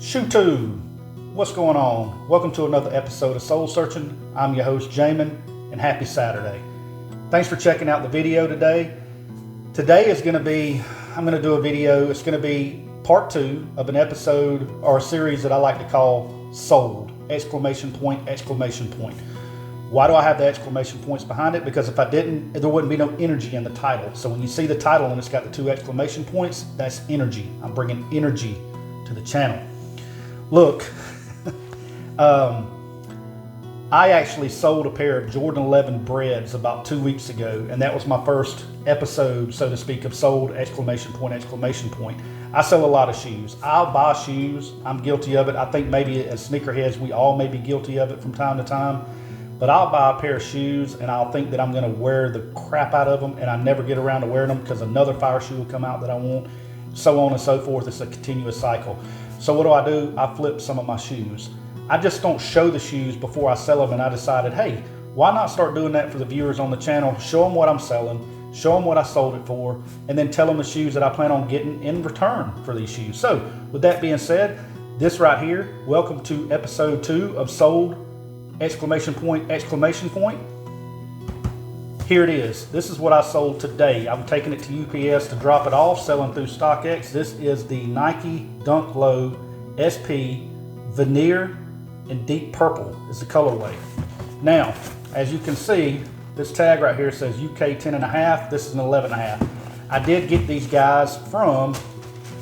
Shoo-too! What's going on? Welcome to another episode of Soul Searching. I'm your host, Jamin, and happy Saturday. Thanks for checking out the video today. Today is going to be, I'm going to do a video, it's going to be part 2 of an episode or a series that I like to call Sold! Exclamation point, exclamation point. Why do I have the exclamation points behind it? Because if I didn't, there wouldn't be no energy in the title. So when you see the title and it's got the 2 exclamation points, that's energy. I'm bringing energy to the channel. Look, I actually sold a pair of Jordan 11 breads about 2 weeks ago, and that was my first episode, so to speak, of Sold! Exclamation point, exclamation point. I sell a lot of shoes. I'll buy shoes. I'm guilty of it. I think maybe as sneakerheads, we all may be guilty of it from time to time. But I'll buy a pair of shoes and I'll think that I'm going to wear the crap out of them, and I never get around to wearing them because another fire shoe will come out that I want, so on and so forth. It's a continuous cycle. So what do? I flip some of my shoes. I just don't show the shoes before I sell them, and I decided, hey, why not start doing that for the viewers on the channel? Show them what I'm selling, show them what I sold it for, and then tell them the shoes that I plan on getting in return for these shoes. So with that being said, this right here, welcome to episode 2 of Sold! Exclamation point, exclamation point. Here it is. This is what I sold today. I'm taking it to UPS to drop it off, selling through StockX. This is the Nike Dunk Low SP Veneer in deep purple is the colorway. Now, as you can see, this tag right here says UK 10.5. This is an 11.5. I did get these guys from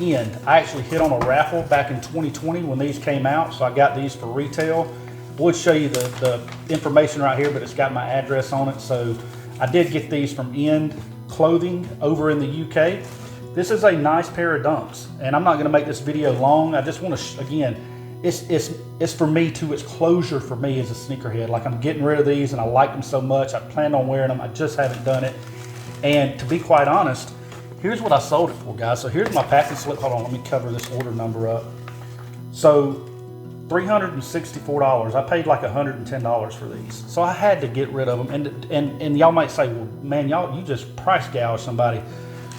End. I actually hit on a raffle back in 2020 when these came out, so I got these for retail. I would show you the information right here, but it's got my address on it. So I did get these from End Clothing over in the UK. This is a nice pair of dunks, and I'm not going to make this video long. I just want to, again, it's for me too. It's closure for me as a sneakerhead. Like, I'm getting rid of these, and I like them so much. I planned on wearing them. I just haven't done it. And to be quite honest, here's what I sold it for, guys. So here's my packing slip. Hold on, let me cover this order number up. So $364. I paid like $110 for these, so I had to get rid of them. And y'all might say, well, man, you just price gouge somebody.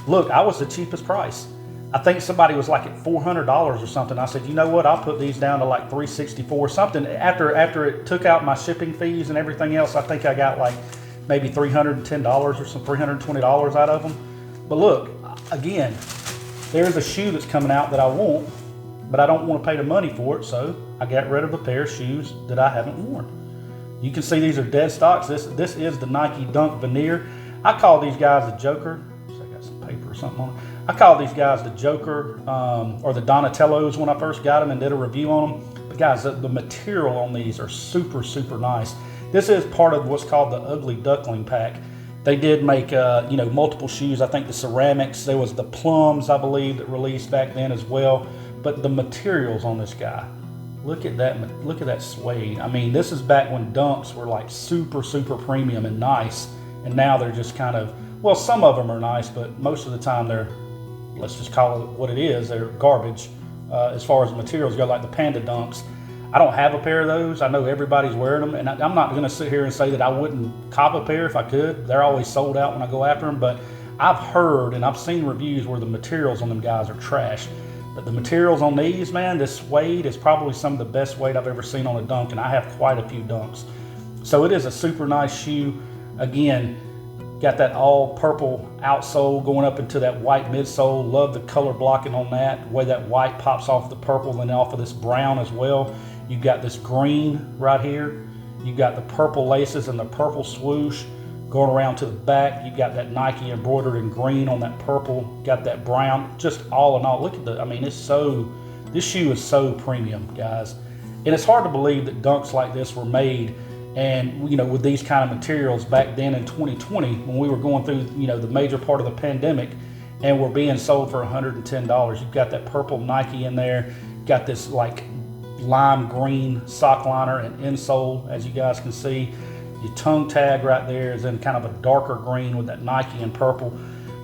Look, I was the cheapest price. I think somebody was like at $400 or something. I said, you know what? I'll put these down to like $364 something. After it took out my shipping fees and everything else, I think I got like maybe $310 or some $320 out of them. But look, again, there's a shoe that's coming out that I want, but I don't want to pay the money for it, so I got rid of a pair of shoes that I haven't worn. You can see these are dead stocks. This is the Nike Dunk Veneer. I call these guys the Joker. So I got some paper or something on it. I call these guys the Joker or the Donatellos when I first got them and did a review on them. But guys, the material on these are super, super nice. This is part of what's called the Ugly Duckling pack. They did make multiple shoes. I think the ceramics, there was the plums, I believe, that released back then as well. But the materials on this guy, look at that suede. I mean, this is back when dunks were like super, super premium and nice. And now they're just kind of, well, some of them are nice, but most of the time they're, let's just call it what it is, they're garbage as far as the materials go, like the Panda Dunks. I don't have a pair of those. I know everybody's wearing them, and I'm not going to sit here and say that I wouldn't cop a pair if I could. They're always sold out when I go after them, but I've heard and I've seen reviews where the materials on them guys are trash. But the materials on these, man, this suede is probably some of the best suede I've ever seen on a dunk, and I have quite a few dunks. So it is a super nice shoe. Again, got that all purple outsole going up into that white midsole. Love the color blocking on that, the way that white pops off the purple and off of this brown as well. You've got this green right here. You've got the purple laces and the purple swoosh going around to the back. You've got that Nike embroidered in green on that purple. Got that brown. Just all in all, look at I mean, this shoe is so premium, guys. And it's hard to believe that dunks like this were made and, with these kind of materials back then in 2020 when we were going through, the major part of the pandemic, and were being sold for $110. You've got that purple Nike in there. Got this like lime green sock liner and insole, as you guys can see. Your tongue tag right there is in kind of a darker green with that Nike and purple.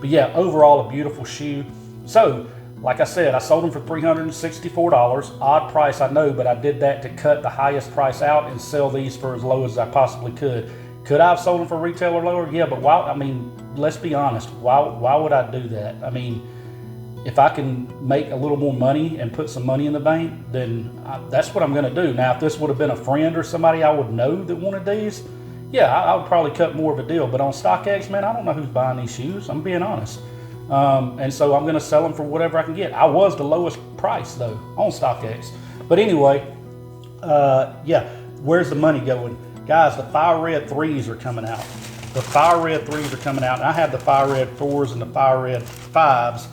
But yeah, overall a beautiful shoe. So, like I said, I sold them for $364. Odd price, I know, but I did that to cut the highest price out and sell these for as low as I possibly could. Could I have sold them for retail or lower? Yeah, but let's be honest. Why would I do that? I mean, if I can make a little more money and put some money in the bank, then that's what I'm going to do. Now, if this would have been a friend or somebody I would know that wanted these, yeah, I would probably cut more of a deal. But on StockX, man, I don't know who's buying these shoes. I'm being honest. And so I'm going to sell them for whatever I can get. I was the lowest price, though, on StockX. But anyway, yeah, where's the money going? Guys, the Fire Red 3s are coming out. The Fire Red 3s are coming out. And I have the Fire Red 4s and the Fire Red 5s.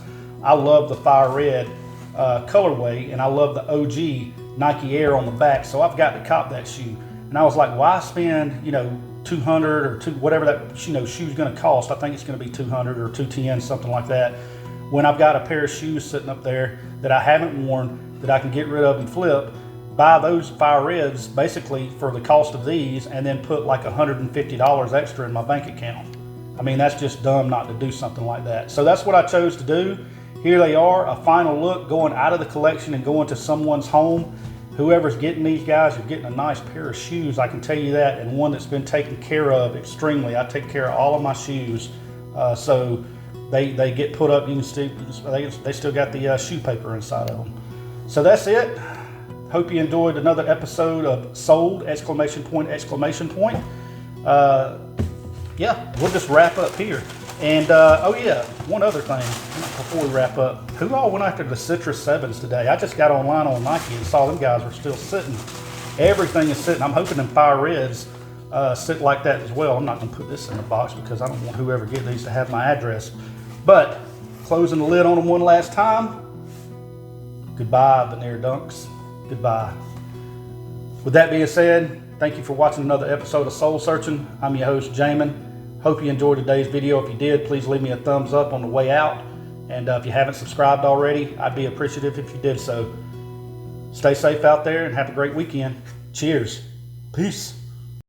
I love the Fire Red colorway, and I love the OG Nike Air on the back. So I've got to cop that shoe. And I was like, why spend, you know, $200 or whatever that, you know, shoe's going to cost? I think it's going to be $200 or $210, something like that. When I've got a pair of shoes sitting up there that I haven't worn, that I can get rid of and flip, buy those Fire Reds basically for the cost of these, and then put like $150 extra in my bank account. I mean, that's just dumb not to do something like that. So that's what I chose to do. Here they are, a final look going out of the collection and going to someone's home. Whoever's getting these guys, you're getting a nice pair of shoes, I can tell you that, and one that's been taken care of extremely. I take care of all of my shoes, so they get put up. You can still, they still got the shoe paper inside of them. So that's it. Hope you enjoyed another episode of Sold! Exclamation point, exclamation point. Yeah, we'll just wrap up here. And, oh yeah, one other thing before we wrap up. Who all went after the Citrus 7s today? I just got online on Nike and saw them guys were still sitting. Everything is sitting. I'm hoping them Fire Reds sit like that as well. I'm not going to put this in the box because I don't want whoever get these to have my address. But, closing the lid on them one last time. Goodbye, Veneer Dunks. Goodbye. With that being said, thank you for watching another episode of Soul Searching. I'm your host, Jamin. Hope you enjoyed today's video. If you did, please leave me a thumbs up on the way out. And if you haven't subscribed already, I'd be appreciative if you did so. Stay safe out there and have a great weekend. Cheers. Peace.